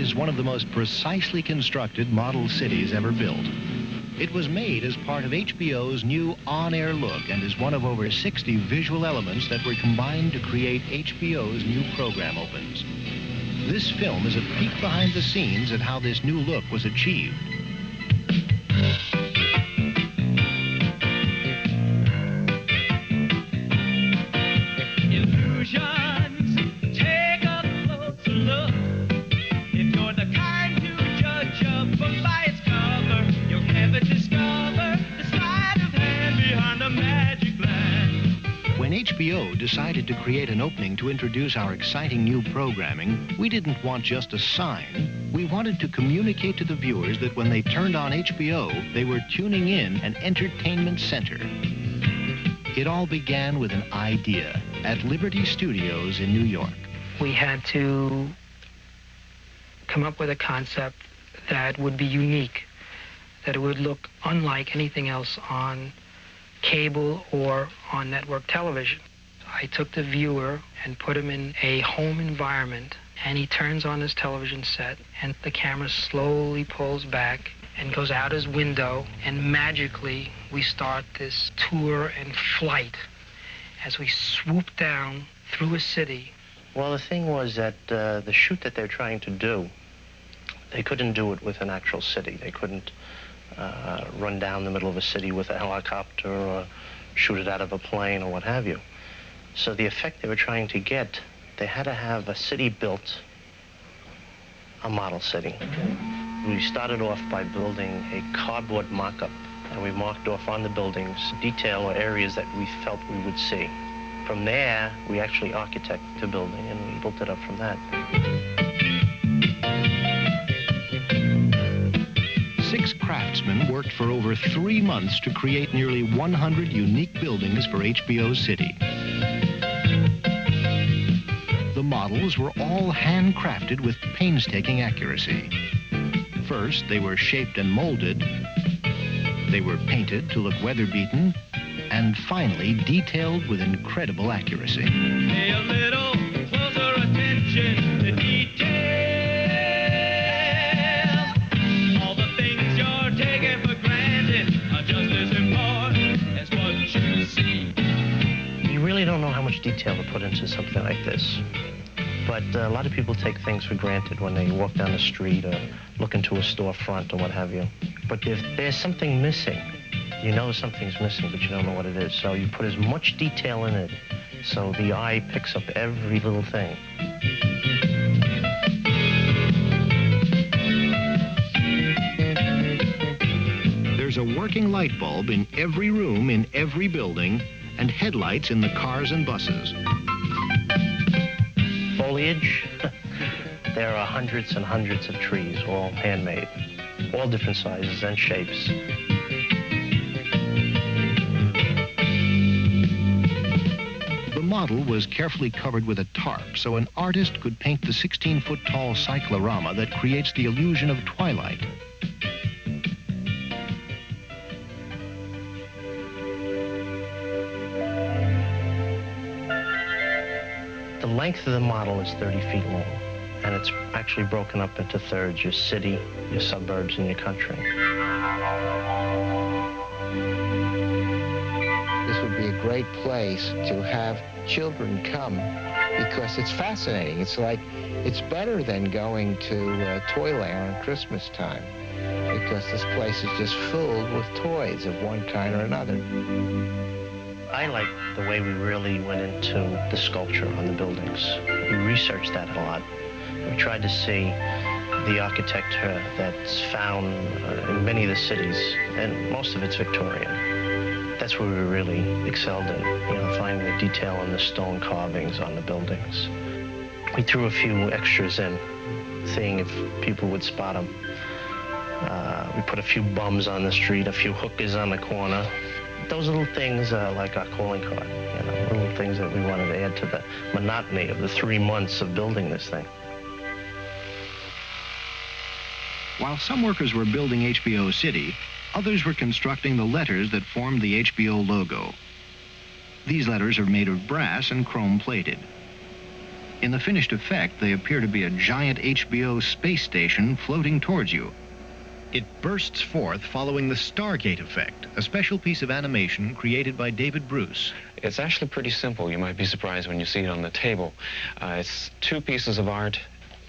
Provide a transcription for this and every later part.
is one of the most precisely constructed model cities ever built. It was made as part of HBO's new on-air look and is one of over 60 visual elements that were combined to create HBO's new program opens. This film is a peek behind the scenes at how this new look was achieved. When HBO decided to create an opening to introduce our exciting new programming, we didn't want just a sign. We wanted to communicate to the viewers that when they turned on HBO, they were tuning in an entertainment center. It all began with an idea at Liberty Studios in New York. We had to come up with a concept that would be unique, that it would look unlike anything else on cable or on network television. I took the viewer and put him in a home environment, and he turns on his television set, and the camera slowly pulls back and goes out his window, and magically we start this tour and flight as we swoop down through a city. Well, the thing was that the shoot that they're trying to do, they couldn't do it with an actual city. They couldn't run down the middle of a city with a helicopter or shoot it out of a plane or what have you. So the effect they were trying to get, they had to have a city built, a model city. We started off by building a cardboard mock-up, and we marked off on the buildings detail or areas that we felt we would see. From there, we actually architected the building, and we built it up from that. 6 craftsmen worked for over 3 months to create nearly 100 unique buildings for HBO's city. The models were all handcrafted with painstaking accuracy. First, they were shaped and molded. They were painted to look weather-beaten, and finally detailed with incredible accuracy. Pay a little closer attention to detail. All the things you're taking for granted are just as important as what you see. You really don't know how much detail to put into something like this. But a lot of people take things for granted when they walk down the street or look into a storefront or what have you. But if there's something missing, you know something's missing, but you don't know what it is. So you put as much detail in it so the eye picks up every little thing. There's a working light bulb in every room, in every building, and headlights in the cars and buses. Foliage, there are hundreds and hundreds of trees, all handmade, all different sizes and shapes. The model was carefully covered with a tarp so an artist could paint the 16-foot-tall cyclorama that creates the illusion of twilight. The length of the model is 30 feet long, and it's actually broken up into thirds: your city, your suburbs, and your country. This would be a great place to have children come because it's fascinating. It's like, it's better than going to Toyland at Christmas time because this place is just filled with toys of one kind or another. I like the way we really went into the sculpture on the buildings. We researched that a lot. We tried to see the architecture that's found in many of the cities, and most of it's Victorian. That's where we really excelled in, finding the detail in the stone carvings on the buildings. We threw a few extras in, seeing if people would spot them. We put a few bums on the street, a few hookers on the corner. Those little things are like our calling card, little things that we wanted to add to the monotony of the 3 months of building this thing. While some workers were building HBO City, others were constructing the letters that formed the HBO logo. These letters are made of brass and chrome plated. In the finished effect, they appear to be a giant HBO space station floating towards you. It bursts forth following the Stargate effect, a special piece of animation created by David Bruce. It's actually pretty simple. You might be surprised when you see it on the table. It's two pieces of art.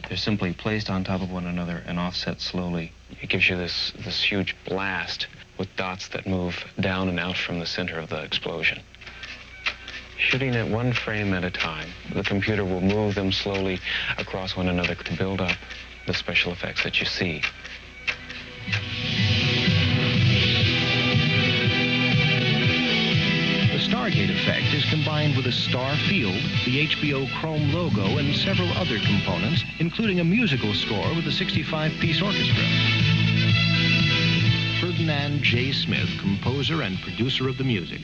They're simply placed on top of one another and offset slowly. It gives you this huge blast with dots that move down and out from the center of the explosion. Shooting it one frame at a time, the computer will move them slowly across one another to build up the special effects that you see. The Stargate effect is combined with a star field, the HBO Chrome logo, and several other components, including a musical score with a 65-piece orchestra. Ferdinand J. Smith, composer and producer of the music.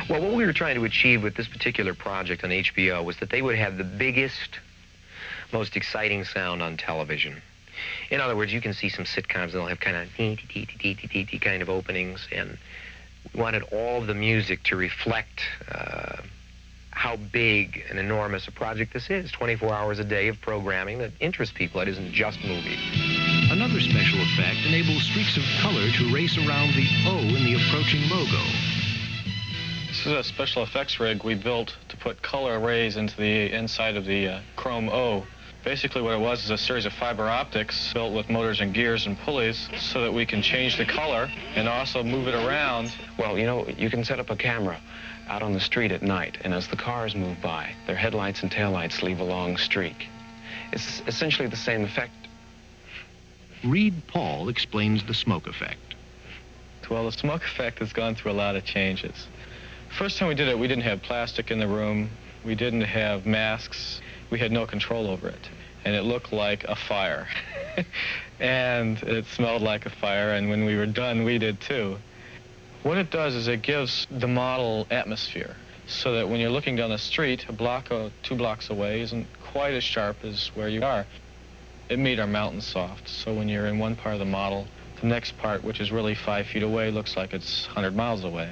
Well, what we were trying to achieve with this particular project on HBO was that they would have the biggest, most exciting sound on television. In other words, you can see some sitcoms, they'll have kind of kind of openings, and we wanted all of the music to reflect how big and enormous a project this is. 24 hours a day of programming that interests people. It isn't just movies. Another special effect enables streaks of color to race around the O in the approaching logo. This is a special effects rig we built to put color arrays into the inside of the Chrome O. Basically what it was is a series of fiber optics built with motors and gears and pulleys so that we can change the color and also move it around. Well, you know, you can set up a camera out on the street at night, and as the cars move by, their headlights and taillights leave a long streak. It's essentially the same effect. Reed Paul explains the smoke effect. Well, the smoke effect has gone through a lot of changes. First time we did it, we didn't have plastic in the room. We didn't have masks. We had no control over it. And it looked like a fire. And it smelled like a fire, and when we were done, we did too. What it does is it gives the model atmosphere, so that when you're looking down the street, a block or 2 blocks away isn't quite as sharp as where you are. It made our mountains soft, so when you're in one part of the model, the next part, which is really 5 feet away, looks like it's 100 miles away.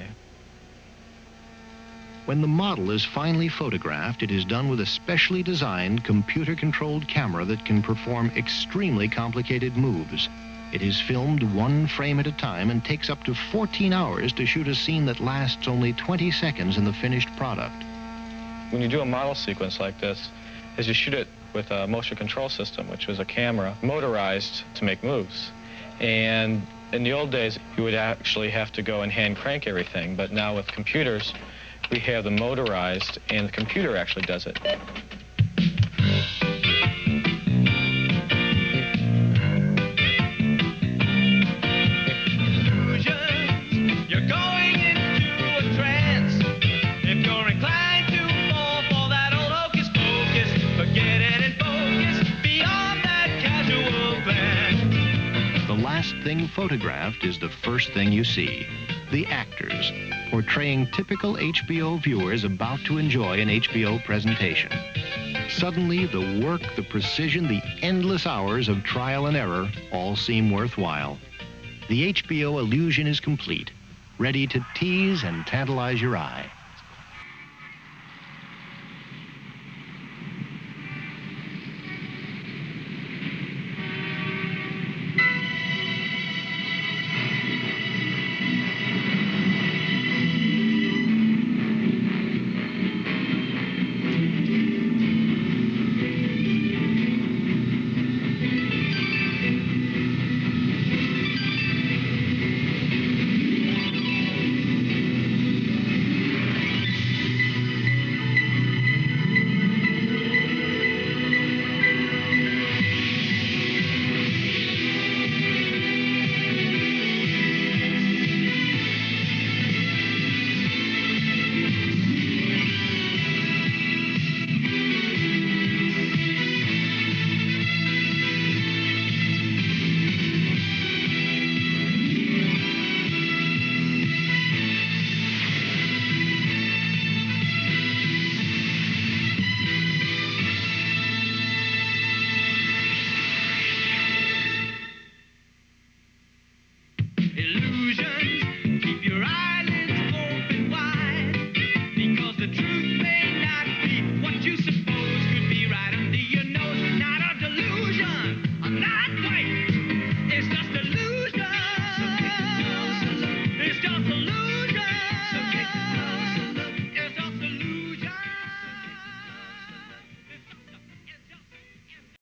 When the model is finally photographed, it is done with a specially designed computer-controlled camera that can perform extremely complicated moves. It is filmed 1 frame at a time and takes up to 14 hours to shoot a scene that lasts only 20 seconds in the finished product. When you do a model sequence like this, as you shoot it with a motion control system, which was a camera motorized to make moves. And in the old days, you would actually have to go and hand crank everything, but now with computers, we have them motorized, and the computer actually does it. You're going into a trance. If you're inclined to fall for that old hocus pocus, forget it and focus beyond that casual glance. The last thing photographed is the first thing you see. The actors, portraying typical HBO viewers about to enjoy an HBO presentation. Suddenly, the work, the precision, the endless hours of trial and error all seem worthwhile. The HBO illusion is complete, ready to tease and tantalize your eye. Illusions, keep your eyelids open wide, because the truth may